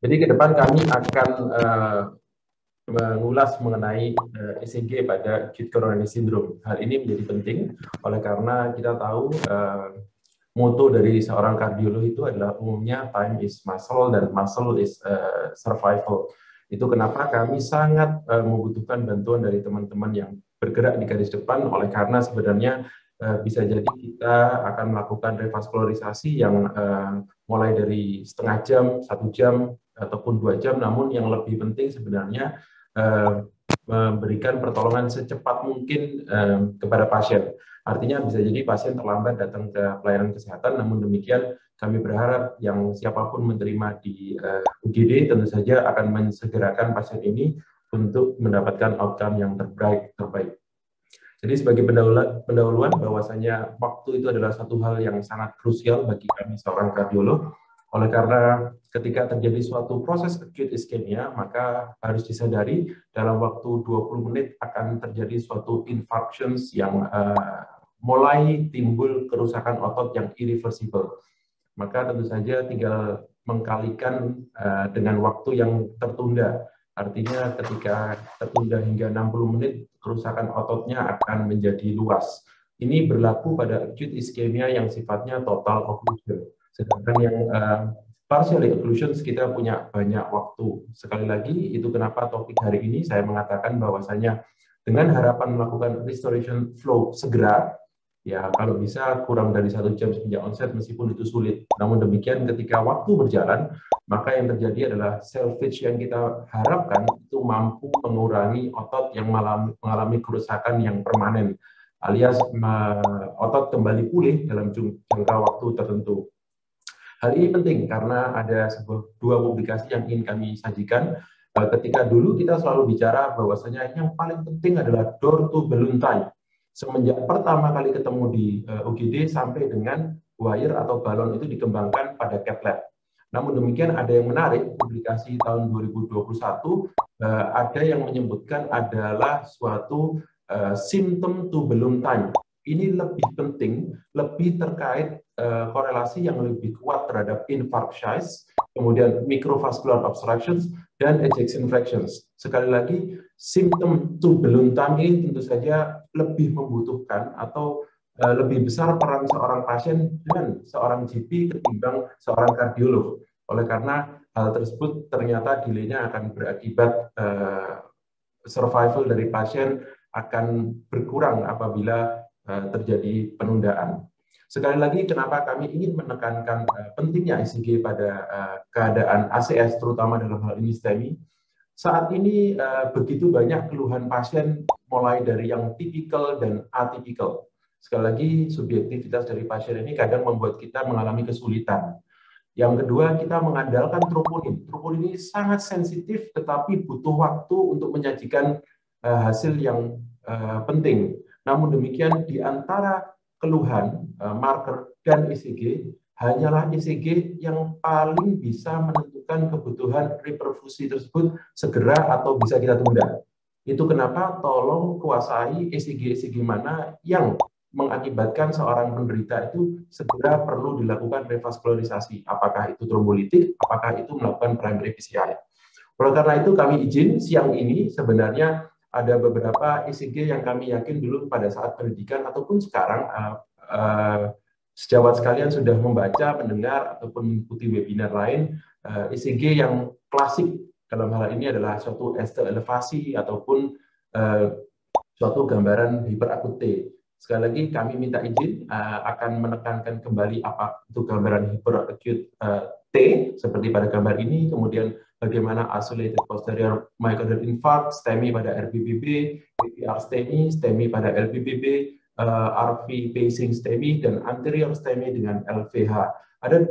Jadi ke depan kami akan mengulas mengenai ECG pada acute coronary syndrome. Hal ini menjadi penting oleh karena kita tahu moto dari seorang kardiolog itu adalah umumnya time is muscle dan muscle is survival. Itu kenapa kami sangat membutuhkan bantuan dari teman-teman yang bergerak di garis depan, oleh karena sebenarnya bisa jadi kita akan melakukan revaskularisasi yang mulai dari setengah jam, 1 jam, ataupun 2 jam, namun yang lebih penting sebenarnya memberikan pertolongan secepat mungkin kepada pasien. Artinya bisa jadi pasien terlambat datang ke pelayanan kesehatan, namun demikian kami berharap yang siapapun menerima di UGD tentu saja akan mensegerakan pasien ini untuk mendapatkan outcome yang terbaik. Jadi sebagai pendahuluan bahwasanya waktu itu adalah satu hal yang sangat krusial bagi kami seorang kardiolog. Oleh karena ketika terjadi suatu proses acute ischemia, maka harus disadari dalam waktu 20 menit akan terjadi suatu infarctions yang mulai timbul kerusakan otot yang irreversible. Maka tentu saja tinggal mengkalikan dengan waktu yang tertunda. Artinya ketika tertunda hingga 60 menit, kerusakan ototnya akan menjadi luas. Ini berlaku pada acute ischemia yang sifatnya total occlusion. Sedangkan yang partial occlusion kita punya banyak waktu. Sekali lagi, itu kenapa topik hari ini saya mengatakan bahwasanya dengan harapan melakukan restoration flow segera, ya kalau bisa kurang dari 1 jam semenjak onset meskipun itu sulit. Namun demikian ketika waktu berjalan, maka yang terjadi adalah salvage yang kita harapkan itu mampu mengurangi otot yang mengalami kerusakan yang permanen, alias otot kembali pulih dalam jangka waktu tertentu. Hal ini penting karena ada dua publikasi yang ingin kami sajikan. Ketika dulu kita selalu bicara bahwasanya yang paling penting adalah door to balloon time. Semenjak pertama kali ketemu di UGD sampai dengan wire atau balon itu dikembangkan pada cath lab. Namun demikian ada yang menarik, publikasi tahun 2021 ada yang menyebutkan adalah suatu symptom to balloon time. Ini lebih penting, lebih terkait korelasi yang lebih kuat terhadap infarction, kemudian microvascular obstructions, dan ejection fractions. Sekali lagi, symptom to balloon time ini tentu saja lebih membutuhkan atau lebih besar peran seorang pasien dan seorang GP ketimbang seorang kardiolog. Oleh karena hal tersebut ternyata delay-nya akan berakibat survival dari pasien akan berkurang apabila terjadi penundaan. Sekali lagi, kenapa kami ingin menekankan pentingnya ECG pada keadaan ACS, terutama dalam hal ini STEMI. Saat ini begitu banyak keluhan pasien, mulai dari yang tipikal dan atipikal. Sekali lagi, subjektivitas dari pasien ini kadang membuat kita mengalami kesulitan. Yang kedua, kita mengandalkan troponin. Troponin ini sangat sensitif, tetapi butuh waktu untuk menyajikan hasil yang penting. Namun demikian, di antara keluhan, marker, dan ECG, hanyalah ECG yang paling bisa menentukan kebutuhan reperfusi tersebut segera atau bisa kita tunda. Itu kenapa tolong kuasai ECG-ECG mana yang mengakibatkan seorang penderita itu segera perlu dilakukan revaskularisasi. Apakah itu trombolitik, apakah itu melakukan primary PCI. Oleh karena itu kami izin siang ini sebenarnya ada beberapa ECG yang kami yakin dulu pada saat pendidikan ataupun sekarang sejawat sekalian sudah membaca, mendengar, ataupun mengikuti webinar lain. ECG yang klasik dalam hal ini adalah suatu ST elevasi ataupun suatu gambaran hiperakut T. Sekali lagi kami minta izin akan menekankan kembali apa itu gambaran hiperakut T seperti pada gambar ini, kemudian bagaimana isolated posterior myocardial infarct, STEMI pada RBBB, PPR STEMI, STEMI pada LBBB, RV pacing STEMI, dan anterior STEMI dengan LVH. Ada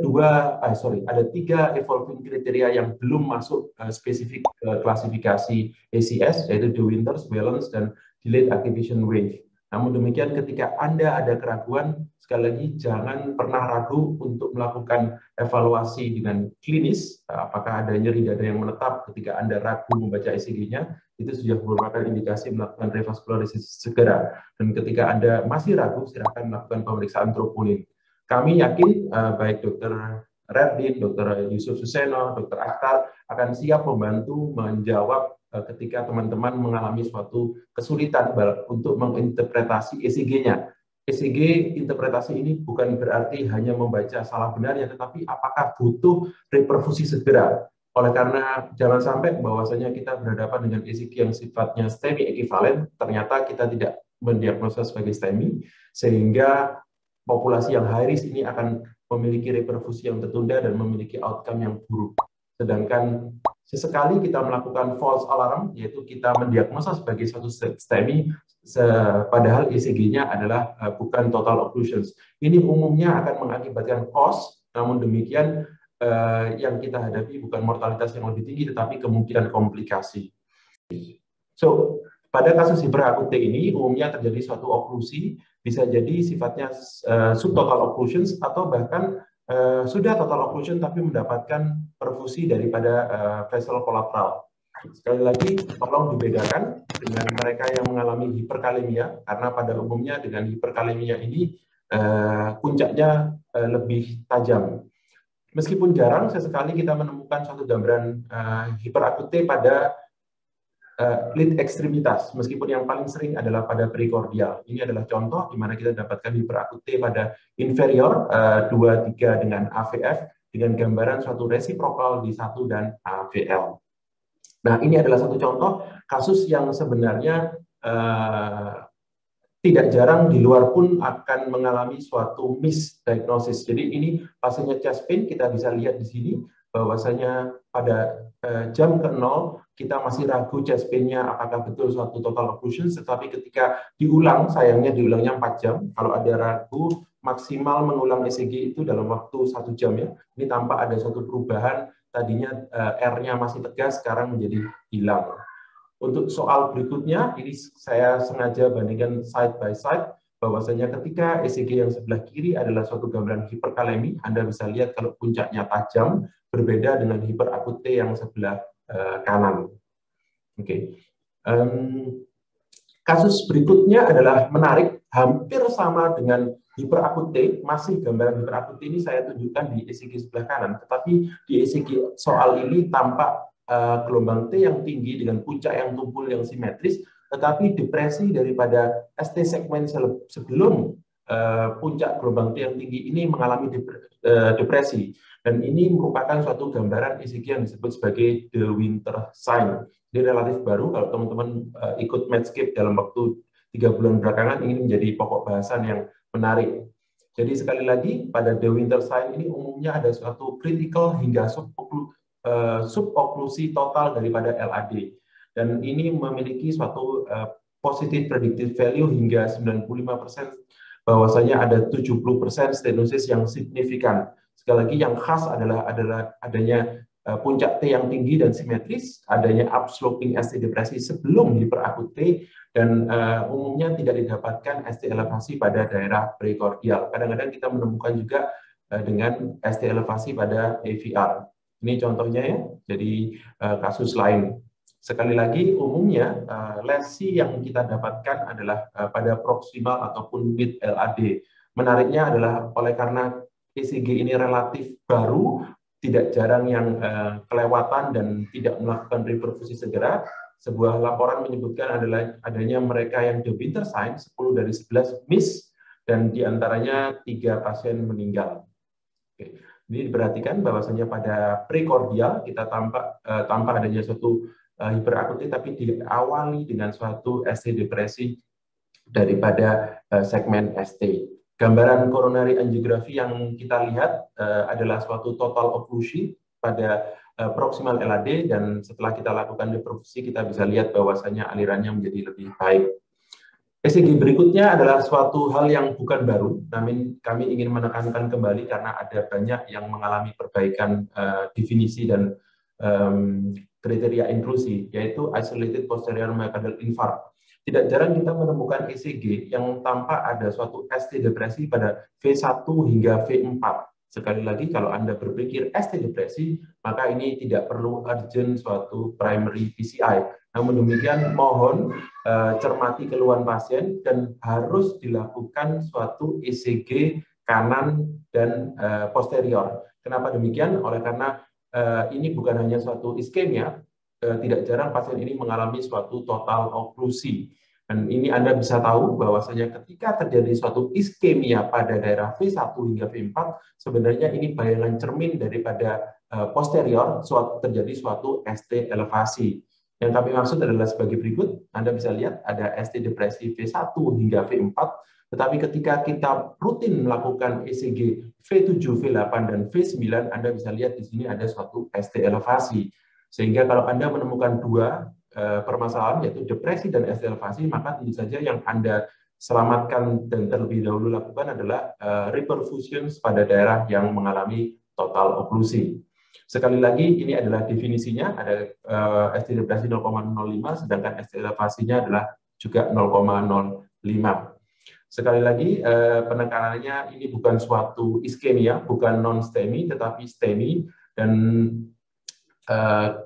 tiga evolving kriteria yang belum masuk spesifik klasifikasi ACS, yaitu De Winters, Wellens, dan Delayed Activation Wave. Namun demikian, ketika Anda ada keraguan, sekali lagi jangan pernah ragu untuk melakukan evaluasi dengan klinis. Apakah ada nyeri dada yang menetap ketika Anda ragu membaca ECG-nya, itu sudah merupakan indikasi melakukan revaskularisasi segera. Dan ketika Anda masih ragu, silakan melakukan pemeriksaan troponin. Kami yakin, baik Dr. Rerdin, Dr. Yusuf Suseno, Dr. Akhtar akan siap membantu menjawab ketika teman-teman mengalami suatu kesulitan untuk menginterpretasi ECG-nya. ECG interpretasi ini bukan berarti hanya membaca salah benarnya, tetapi apakah butuh reperfusi segera. Oleh karena jangan sampai bahwasanya kita berhadapan dengan ECG yang sifatnya STEMI ekivalen, ternyata kita tidak mendiagnosa sebagai STEMI, sehingga populasi yang high risk ini akan memiliki reperfusi yang tertunda dan memiliki outcome yang buruk. Sedangkan sesekali kita melakukan false alarm, yaitu kita mendiagnosa sebagai suatu STEMI, padahal ECG-nya adalah bukan total occlusions. Ini umumnya akan mengakibatkan cost, namun demikian yang kita hadapi bukan mortalitas yang lebih tinggi, tetapi kemungkinan komplikasi. So, pada kasus hiperakute ini umumnya terjadi suatu oklusi, bisa jadi sifatnya subtotal occlusions atau bahkan sudah total occlusion tapi mendapatkan perfusi daripada vessel kolateral. Sekali lagi, tolong dibedakan dengan mereka yang mengalami hiperkalemia, karena pada umumnya dengan hiperkalemia ini puncaknya lebih tajam. Meskipun jarang, sesekali kita menemukan suatu gambaran hiperakute pada lead ekstremitas, meskipun yang paling sering adalah pada perikordial. Ini adalah contoh di mana kita dapatkan hiperakute pada inferior 2-3 dengan AVF dengan gambaran suatu resiprokal di 1 dan AVL. Nah, ini adalah satu contoh kasus yang sebenarnya tidak jarang di luar pun akan mengalami suatu misdiagnosis. Jadi ini pasiennya chest pain, kita bisa lihat di sini bahwasanya pada jam ke-0 kita masih ragu chest pain-nya apakah betul suatu total occlusion, tetapi ketika diulang, sayangnya diulangnya 4 jam, kalau ada ragu maksimal mengulang ECG itu dalam waktu 1 jam ya. Ini tampak ada suatu perubahan, tadinya R-nya masih tegas, sekarang menjadi hilang. Untuk soal berikutnya, ini saya sengaja bandingkan side by side, bahwasanya ketika ECG yang sebelah kiri adalah suatu gambaran hiperkalemi, Anda bisa lihat kalau puncaknya tajam, berbeda dengan hiperakute yang sebelah kanan. Oke. Kasus berikutnya adalah menarik, hampir sama dengan hiperakute, masih gambaran hiperakute ini saya tunjukkan di ECG sebelah kanan, tetapi di ECG soal ini tampak gelombang T yang tinggi dengan puncak yang tumpul yang simetris, tetapi depresi daripada ST segmen sebelum puncak gelombang T yang tinggi ini mengalami depresi. Dan ini merupakan suatu gambaran ECG yang disebut sebagai De Winter sign. Ini relatif baru, kalau teman-teman ikut Medscape dalam waktu 3 bulan belakangan, ini menjadi pokok bahasan yang menarik. Jadi sekali lagi, pada De Winter sign ini umumnya ada suatu critical hingga suboklusi total daripada LAD. Dan ini memiliki suatu positive predictive value hingga 95%, bahwasanya ada 70% stenosis yang signifikan. Sekali lagi yang khas adalah adanya puncak T yang tinggi dan simetris, adanya upsloping ST depresi sebelum hiperakute, dan umumnya tidak didapatkan ST elevasi pada daerah prekordial. Kadang-kadang kita menemukan juga dengan ST elevasi pada AVR. Ini contohnya ya, jadi kasus lain. Sekali lagi, umumnya lesi yang kita dapatkan adalah pada proksimal ataupun mid LAD. Menariknya adalah oleh karena ECG ini relatif baru, tidak jarang yang kelewatan dan tidak melakukan reperfusi segera. Sebuah laporan menyebutkan adalah adanya mereka yang De Winter sign, 10 dari 11 miss, dan diantaranya 3 pasien meninggal. Oke. Ini diperhatikan bahwasanya pada prekordial kita tampak adanya suatu hiperakute, tapi diawali dengan suatu ST depresi daripada segmen ST. Gambaran coronary angiografi yang kita lihat adalah suatu total occlusion pada proximal LAD, dan setelah kita lakukan reperfusi kita bisa lihat bahwasanya alirannya menjadi lebih baik. ECG berikutnya adalah suatu hal yang bukan baru, namun kami ingin menekankan kembali karena ada banyak yang mengalami perbaikan definisi dan kriteria inklusi, yaitu isolated posterior myocardial infarct. Tidak jarang kita menemukan ECG yang tampak ada suatu ST depresi pada V1 hingga V4. Sekali lagi, kalau Anda berpikir ST depresi, maka ini tidak perlu urgent suatu primary PCI. Namun demikian, mohon cermati keluhan pasien dan harus dilakukan suatu ECG kanan dan posterior. Kenapa demikian? Oleh karena ini bukan hanya suatu iskemia, tidak jarang pasien ini mengalami suatu total oklusi. Dan ini Anda bisa tahu bahwasanya ketika terjadi suatu iskemia pada daerah V1 hingga V4, sebenarnya ini bayangan cermin daripada posterior terjadi suatu ST elevasi. Yang kami maksud adalah sebagai berikut. Anda bisa lihat ada ST depresi V1 hingga V4, tetapi ketika kita rutin melakukan ECG V7, V8, dan V9, Anda bisa lihat di sini ada suatu ST elevasi. Sehingga kalau Anda menemukan dua permasalahan, yaitu depresi dan ST elevasi, maka tentu saja yang Anda selamatkan dan terlebih dahulu lakukan adalah reperfusion pada daerah yang mengalami total oklusi. Sekali lagi, ini adalah definisinya, ada ST depresi 0,05, sedangkan ST elevasinya adalah juga 0,05. Sekali lagi, penekanannya ini bukan suatu iskemia, bukan non-STEMI, tetapi STEMI, dan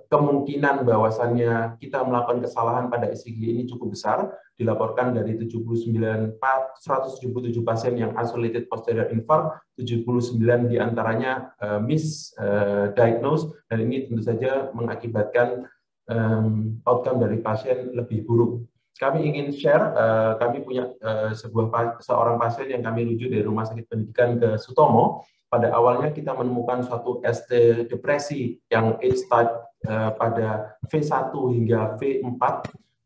kemungkinan bahwasannya kita melakukan kesalahan pada ECG ini cukup besar, dilaporkan dari 177 pasien yang isolated posterior infarct, 79 diantaranya misdiagnosed, dan ini tentu saja mengakibatkan outcome dari pasien lebih buruk. Kami ingin share, kami punya seorang pasien yang kami rujuk dari Rumah Sakit Pendidikan ke Sutomo. Pada awalnya kita menemukan suatu ST depresi yang H-type pada V1 hingga V4.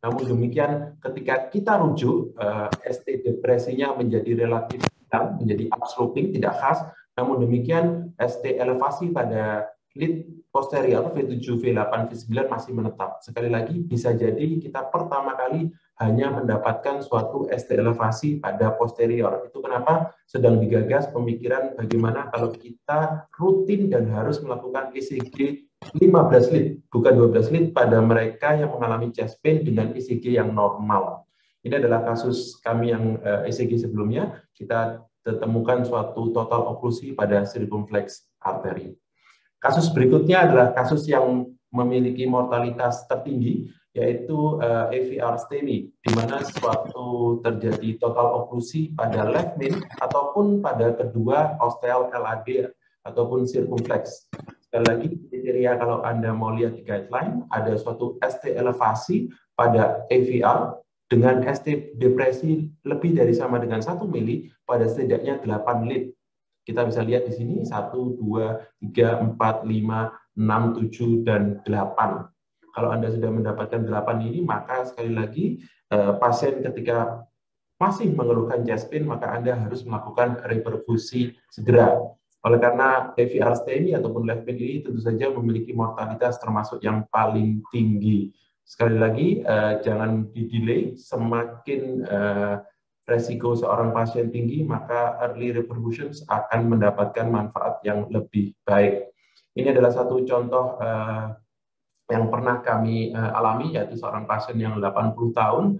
Namun demikian ketika kita rujuk, ST depresinya menjadi relatif hilang, menjadi upsloping, tidak khas. Namun demikian ST elevasi pada lid posterior V7, V8, V9 masih menetap. Sekali lagi, bisa jadi kita pertama kali hanya mendapatkan suatu ST elevasi pada posterior. Itu kenapa sedang digagas pemikiran bagaimana kalau kita rutin dan harus melakukan ECG 15 lead, bukan 12 lead pada mereka yang mengalami chest pain dengan ECG yang normal. Ini adalah kasus kami yang ECG sebelumnya, kita temukan suatu total oklusi pada circumflex artery. Kasus berikutnya adalah kasus yang memiliki mortalitas tertinggi, yaitu AVR STEMI, di mana suatu terjadi total oklusi pada left main ataupun pada kedua osteal LAD ataupun circumflex. Sekali lagi, kriteria kalau Anda mau lihat di guideline, ada suatu ST elevasi pada AVR dengan ST depresi lebih dari sama dengan 1 mili pada setidaknya 8 lead. Kita bisa lihat di sini 1, 2, 3, 4, 5, 6, 7, dan 8. Kalau Anda sudah mendapatkan 8 ini, maka sekali lagi pasien ketika masih mengeluhkan chest pain, maka Anda harus melakukan reperfusi segera. Oleh karena AVR STEMI ataupun left main ini tentu saja memiliki mortalitas termasuk yang paling tinggi. Sekali lagi, jangan di-delay, semakin resiko seorang pasien tinggi, maka early reperfusion akan mendapatkan manfaat yang lebih baik. Ini adalah satu contoh yang pernah kami alami, yaitu seorang pasien yang 80 tahun,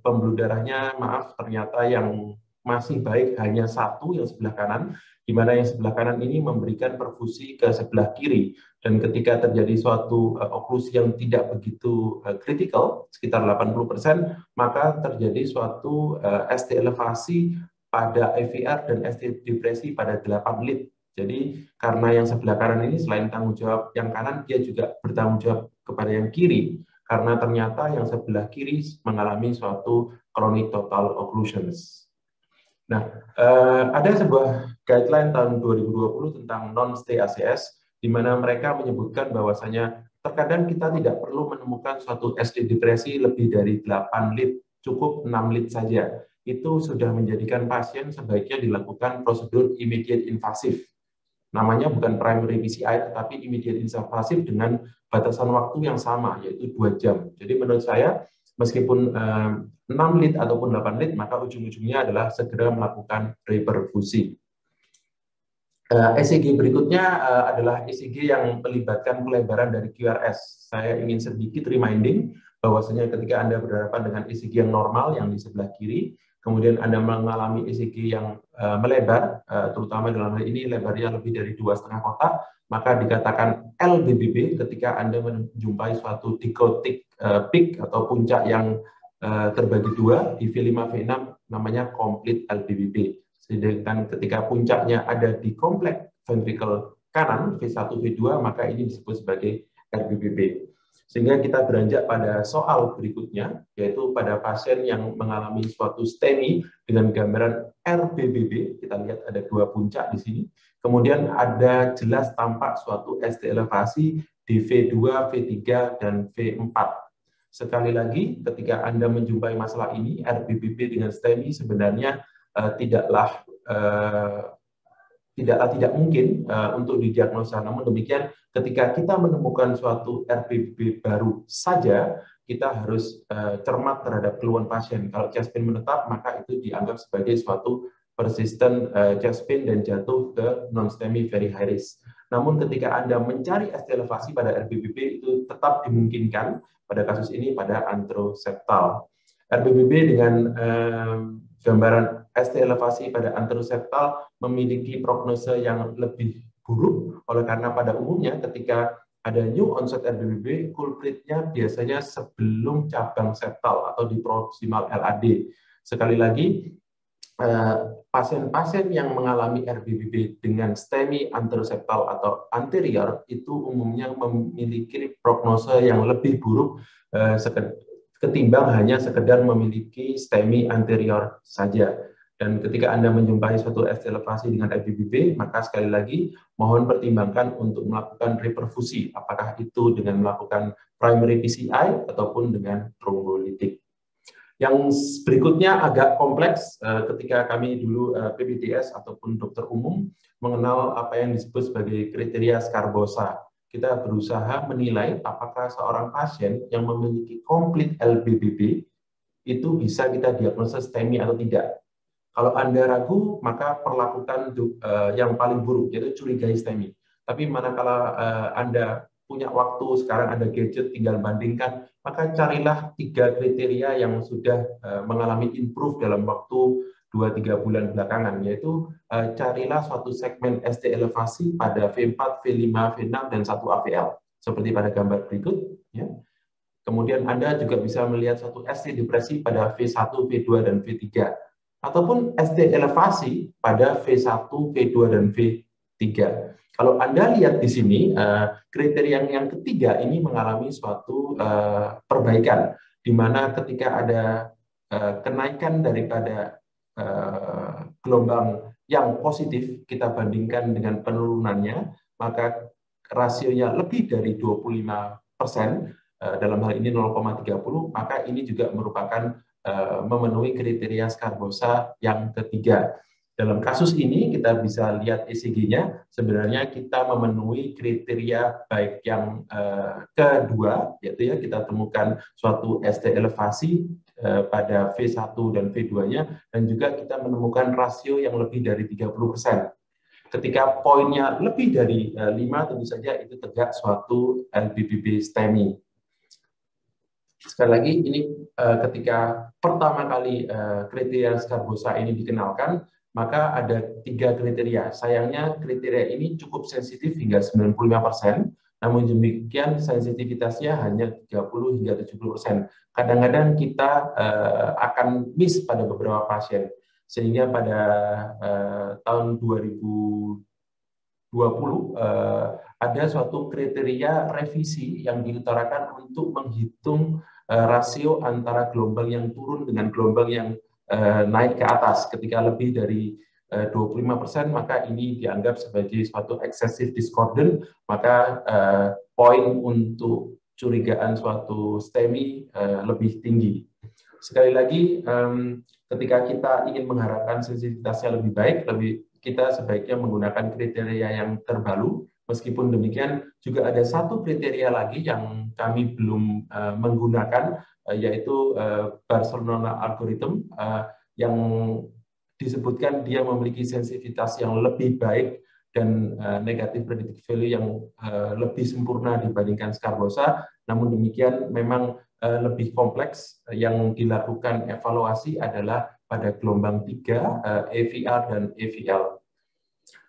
pembuluh darahnya, maaf, ternyata yang masih baik hanya satu, yang sebelah kanan, di mana yang sebelah kanan ini memberikan perfusi ke sebelah kiri. Dan ketika terjadi suatu oklusi yang tidak begitu kritikal, sekitar 80%, maka terjadi suatu ST elevasi pada AVR dan ST depresi pada 8 lead. Jadi karena yang sebelah kanan ini selain tanggung jawab yang kanan, dia juga bertanggung jawab kepada yang kiri. Karena ternyata yang sebelah kiri mengalami suatu chronic total occlusions. Nah, ada sebuah guideline tahun 2020 tentang non-stay ACS, di mana mereka menyebutkan bahwasanya terkadang kita tidak perlu menemukan suatu ST depresi lebih dari 8 lead, cukup 6 lead saja. Itu sudah menjadikan pasien sebaiknya dilakukan prosedur immediate invasif. Namanya bukan primary PCI, tetapi immediate invasif dengan batasan waktu yang sama, yaitu 2 jam. Jadi menurut saya, meskipun 6 lead ataupun 8 lead, maka ujung-ujungnya adalah segera melakukan reperfusi. ECG berikutnya adalah ECG yang melibatkan pelebaran dari QRS. Saya ingin sedikit reminding bahwasanya ketika Anda berhadapan dengan ECG yang normal yang di sebelah kiri, kemudian Anda mengalami ECG yang melebar, terutama dalam hal ini lebarnya lebih dari 2,5 kotak, maka dikatakan LBBB ketika Anda menjumpai suatu dichotic peak atau puncak yang terbagi dua di V5, V6, namanya complete LBBB. Sedangkan ketika puncaknya ada di kompleks ventrikel kanan, V1, V2, maka ini disebut sebagai RBBB. Sehingga kita beranjak pada soal berikutnya, yaitu pada pasien yang mengalami suatu STEMI dengan gambaran RBBB. Kita lihat ada 2 puncak di sini. Kemudian ada jelas tampak suatu ST elevasi di V2, V3, dan V4. Sekali lagi, ketika Anda menjumpai masalah ini, RBBB dengan STEMI sebenarnya tidaklah tidak mungkin untuk didiagnosa. Namun demikian, ketika kita menemukan suatu RBBB baru saja, kita harus cermat terhadap keluhan pasien. Kalau chest pain menetap, maka itu dianggap sebagai suatu persistent chest pain dan jatuh ke non-STEMI very high risk. Namun ketika Anda mencari ST elevasi pada RBBB, itu tetap dimungkinkan pada kasus ini pada anteroseptal. RBBB dengan gambaran ST elevasi pada anteroseptal memiliki prognose yang lebih buruk, oleh karena pada umumnya ketika ada new onset RBBB, culpritnya biasanya sebelum cabang septal atau di proximal LAD. Sekali lagi, pasien-pasien yang mengalami RBBB dengan STEMI anteroseptal atau anterior itu umumnya memiliki prognose yang lebih buruk ketimbang hanya sekedar memiliki STEMI anterior saja. Dan ketika Anda menjumpai suatu ST elevasi dengan RBBB, maka sekali lagi mohon pertimbangkan untuk melakukan reperfusi, apakah itu dengan melakukan primary PCI ataupun dengan trombolitik. Yang berikutnya agak kompleks ketika kami dulu PPDS ataupun dokter umum mengenal apa yang disebut sebagai kriteria Scarbosa. Kita berusaha menilai apakah seorang pasien yang memiliki komplit LBBB itu bisa kita diagnosa STEMI atau tidak. Kalau Anda ragu, maka perlakukan yang paling buruk, yaitu curigai STEMI. Tapi manakala Anda punya waktu, sekarang ada gadget, tinggal bandingkan, maka carilah 3 kriteria yang sudah mengalami improve dalam waktu 2-3 bulan belakangan, yaitu carilah suatu segmen ST elevasi pada V4, V5, V6, dan 1 AVL, seperti pada gambar berikut. Ya. Kemudian Anda juga bisa melihat suatu ST depresi pada V1, V2, dan V3. Ataupun ST elevasi pada V1, V2, dan V3. Kalau Anda lihat di sini, kriteria yang ketiga ini mengalami suatu perbaikan, di mana ketika ada kenaikan daripada gelombang yang positif, kita bandingkan dengan penurunannya, maka rasionya lebih dari 25%, dalam hal ini 0,30, maka ini juga merupakan memenuhi kriteria Scarbosa yang ketiga. Dalam kasus ini kita bisa lihat ECG-nya, sebenarnya kita memenuhi kriteria baik yang kedua, yaitu ya kita temukan suatu ST elevasi pada V1 dan V2-nya, dan juga kita menemukan rasio yang lebih dari 30%. Ketika poinnya lebih dari 5, tentu saja itu tegak suatu LBBB STEMI. Sekali lagi, ini ketika pertama kali kriteria Scarbosa ini dikenalkan, maka ada 3 kriteria. Sayangnya kriteria ini cukup sensitif hingga 95%, namun demikian sensitivitasnya hanya 30 hingga 70%. Kadang-kadang kita akan miss pada beberapa pasien, sehingga pada tahun 2020 ada suatu kriteria revisi yang diutarakan untuk menghitung rasio antara gelombang yang turun dengan gelombang yang naik ke atas. Ketika lebih dari 25%, maka ini dianggap sebagai suatu excessive discordant, maka poin untuk curigaan suatu STEMI lebih tinggi. Sekali lagi, ketika kita ingin mengharapkan sensitivitasnya lebih baik, kita sebaiknya menggunakan kriteria yang terbaru. Meskipun demikian, juga ada satu kriteria lagi yang kami belum menggunakan, yaitu Barcelona algorithm, yang disebutkan dia memiliki sensitivitas yang lebih baik dan negatif predictive value yang lebih sempurna dibandingkan Scarbosa. Namun demikian, memang lebih kompleks. Yang dilakukan evaluasi adalah pada gelombang 3, AVR dan AVL.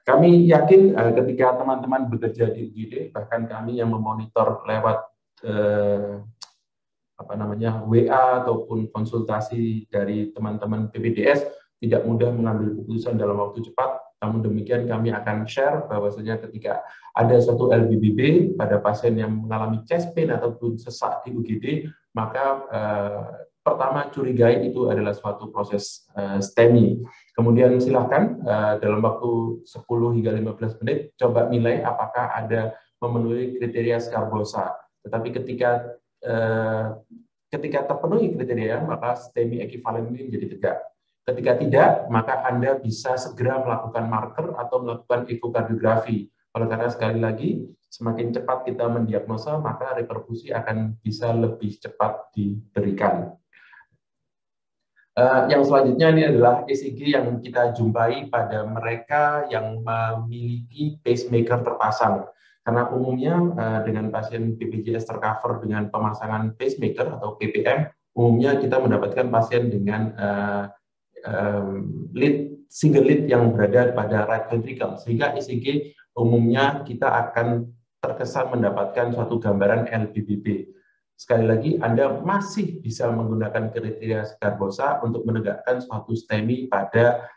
Kami yakin ketika teman-teman bekerja di UGD, bahkan kami yang memonitor lewat WA ataupun konsultasi dari teman-teman PPDS, tidak mudah mengambil keputusan dalam waktu cepat. Namun demikian kami akan share bahwasanya ketika ada suatu LBBB pada pasien yang mengalami chest pain ataupun sesak di UGD, maka pertama curigai itu adalah suatu proses STEMI. Kemudian silakan dalam waktu 10 hingga 15 menit coba nilai apakah ada memenuhi kriteria Scarbosa. Tetapi ketika terpenuhi kriteria, maka STEMI ekivalen ini menjadi tegak. Ketika tidak, maka Anda bisa segera melakukan marker atau melakukan ekokardiografi. Oleh karena sekali lagi, semakin cepat kita mendiagnosa, maka reperfusi akan bisa lebih cepat diberikan. Yang selanjutnya ini adalah ECG yang kita jumpai pada mereka yang memiliki pacemaker terpasang. Karena umumnya dengan pasien BPJS tercover dengan pemasangan pacemaker atau PPM, umumnya kita mendapatkan pasien dengan single lead yang berada pada right ventricle, sehingga ECG umumnya kita akan terkesan mendapatkan suatu gambaran LBBB. Sekali lagi, Anda masih bisa menggunakan kriteria Scarbosa untuk menegakkan suatu STEMI pada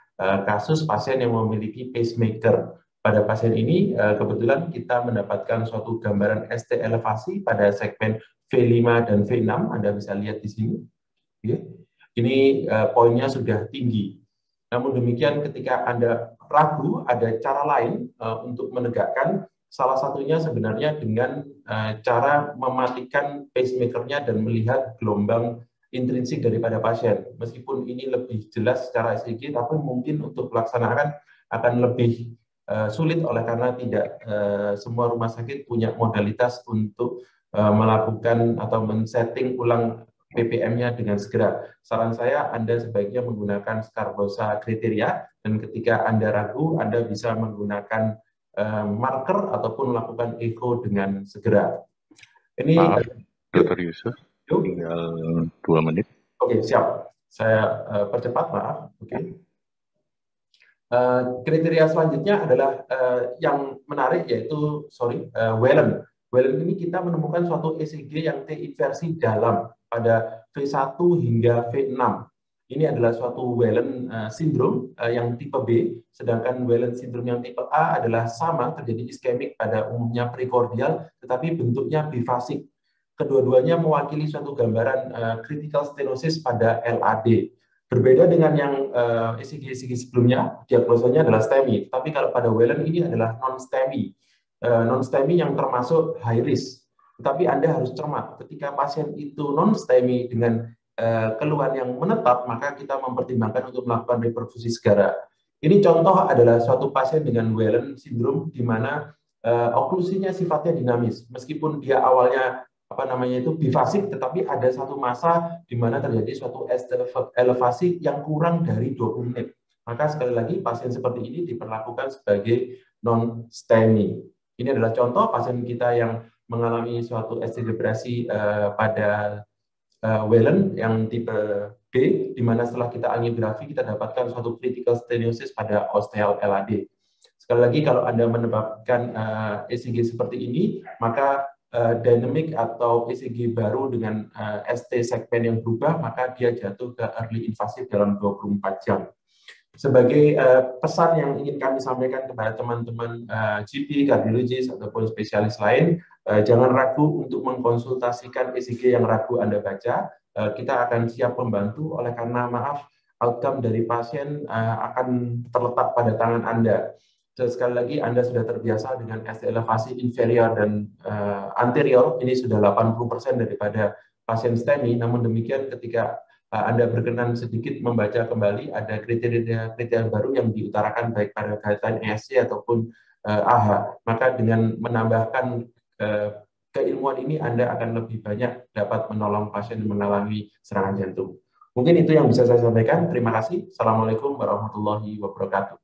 kasus pasien yang memiliki pacemaker. Pada pasien ini, kebetulan kita mendapatkan suatu gambaran ST elevasi pada segmen V5 dan V6, Anda bisa lihat di sini. Ini poinnya sudah tinggi. Namun demikian, ketika Anda ragu, ada cara lain untuk menegakkan. Salah satunya sebenarnya dengan cara mematikan pacemaker-nya dan melihat gelombang intrinsik daripada pasien. Meskipun ini lebih jelas secara ECG, tapi mungkin untuk pelaksanaan akan lebih sulit oleh karena tidak semua rumah sakit punya modalitas untuk melakukan atau men-setting ulang PPM-nya dengan segera. Saran saya, Anda sebaiknya menggunakan Scarbosa kriteria, dan ketika Anda ragu, Anda bisa menggunakan marker ataupun melakukan echo dengan segera. Ini maaf, Dr. Yusuf, tinggal 2 menit. Oke, siap. Saya percepat, maaf. Oke. Kriteria selanjutnya adalah yang menarik, yaitu Whelan. Whelan ini kita menemukan suatu ECG yang T inversi dalam pada V1 hingga V6. Ini adalah suatu Whelan syndrome yang tipe B, sedangkan Whelan syndrome yang tipe A adalah sama, terjadi iskemik pada umumnya prekordial, tetapi bentuknya bifasik. Kedua-duanya mewakili suatu gambaran critical stenosis pada LAD. Berbeda dengan yang ECG sebelumnya, diagnosanya adalah STEMI, tapi kalau pada Whelan ini adalah non-STEMI. Non-STEMI yang termasuk high risk. Tetapi Anda harus cermat, ketika pasien itu non-STEMI dengan keluhan yang menetap, maka kita mempertimbangkan untuk melakukan reperfusi segera. Ini contoh adalah suatu pasien dengan Whelan syndrome di mana oklusinya sifatnya dinamis, meskipun dia awalnya bifasik, tetapi ada satu masa di mana terjadi suatu elevasi yang kurang dari 20 menit. Maka sekali lagi pasien seperti ini diperlakukan sebagai non-STEMI. Ini adalah contoh pasien kita yang mengalami suatu ST depresi pada Whelan yang tipe B, di mana setelah kita angiografi kita dapatkan suatu critical stenosis pada osteal LAD. Sekali lagi, kalau Anda mendapatkan ECG seperti ini, maka dynamic atau ECG baru dengan ST segmen yang berubah, maka dia jatuh ke early invasive dalam 24 jam. Sebagai pesan yang ingin kami sampaikan kepada teman-teman GP, kardiologis, ataupun spesialis lain, jangan ragu untuk mengkonsultasikan ECG yang ragu Anda baca. Kita akan siap membantu, oleh karena maaf, outcome dari pasien akan terletak pada tangan Anda. Sekali lagi, Anda sudah terbiasa dengan ST elevasi inferior dan anterior, ini sudah 80% daripada pasien STEMI, namun demikian ketika Anda berkenan sedikit membaca kembali, ada kriteria baru yang diutarakan baik pada guideline ESC ataupun AHA. Maka dengan menambahkan keilmuan ini, Anda akan lebih banyak dapat menolong pasien yang mengalami serangan jantung. Mungkin itu yang bisa saya sampaikan. Terima kasih. Assalamualaikum warahmatullahi wabarakatuh.